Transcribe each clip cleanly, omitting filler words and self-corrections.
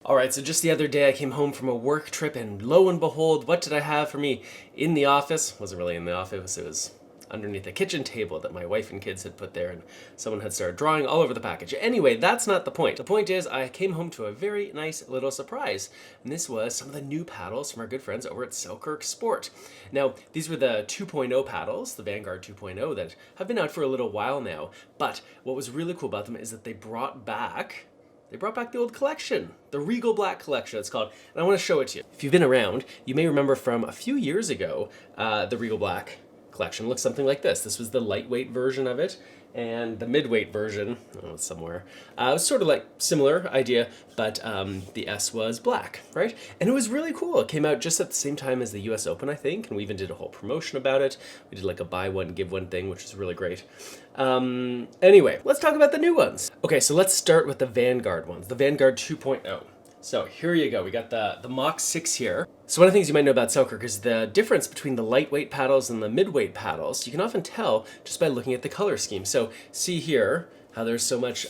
All right, so just the other day I came home from a work trip and lo and behold, what did I have for me in the office? Wasn't really in the office, it was underneath a kitchen table that my wife and kids had put there, and someone had started drawing all over the package. Anyway, that's not the point. The point is I came home to a very nice little surprise, and this was some of the new paddles from our good friends over at Selkirk Sport. Now, these were the 2.0 paddles, the Vanguard 2.0, that have been out for a little while now, but what was really cool about them is that they brought back the old collection, the Regal Black collection it's called, and I want to show it to you. If you've been around, you may remember from a few years ago, the Regal Black collection looks something like this. This was the lightweight version of it, and the midweight version, oh, it's somewhere, it was sort of like similar idea, but the S was black, right? And it was really cool. It came out just at the same time as the US Open, I think, and we even did a whole promotion about it. We did like a buy one, give one thing, which was really great. Anyway, let's talk about the new ones. Okay, so let's start with the Vanguard ones, the Vanguard 2.0. So here you go, we got the Mach 6 here. So one of the things you might know about Selkirk is the difference between the lightweight paddles and the midweight paddles. You can often tell just by looking at the color scheme. So see here how there's so much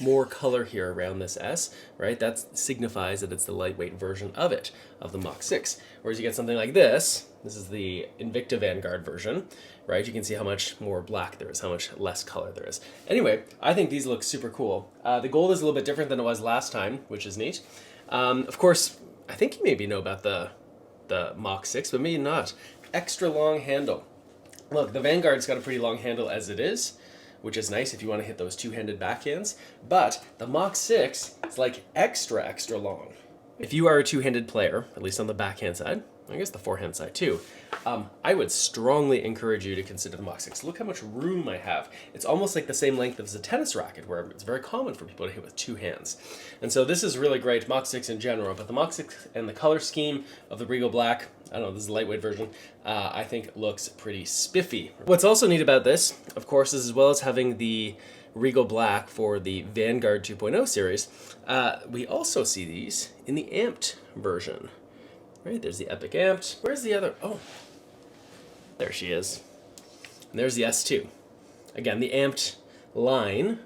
more color here around this S, right? That signifies that it's the lightweight version of it, of the Mach 6. Whereas you get something like this is the Invicta Vanguard version, right? You can see how much more black there is, how much less color there is. Anyway, I think these look super cool. The gold is a little bit different than it was last time, which is neat. Of course, I think you maybe know about the Mach 6, but maybe not. Extra long handle. Look, the Vanguard's got a pretty long handle as it is, which is nice if you want to hit those two-handed backhands, but the Mach 6 is like extra long. If you are a two-handed player, at least on the backhand side, I guess the forehand side too, I would strongly encourage you to consider the Mach 6. Look how much room I have. It's almost like the same length as a tennis racket, where it's very common for people to hit with two hands. And so this is really great, Mach 6 in general, but the Mach 6 and the color scheme of the Regal Black, I don't know, this is a lightweight version, I think looks pretty spiffy. What's also neat about this, of course, is as well as having the Regal Black for the Vanguard 2.0 series, we also see these in the amped version. Right, there's the Epic amped. Where's the other? Oh, there she is. And there's the S2. Again, the amped line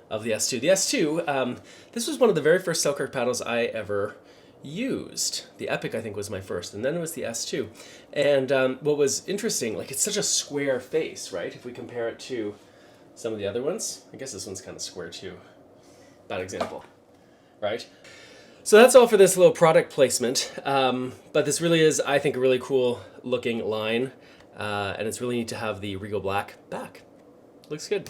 of the S2. The S2, this was one of the very first Selkirk paddles I ever used. The Epic, I think, was my first, and then it was the S2. And what was interesting, like, it's such a square face, right? If we compare it to some of the other ones, I guess this one's kind of square too. Bad example, right? So that's all for this little product placement, but this really is, I think, a really cool looking line, and it's really neat to have the Regal Black back. Looks good.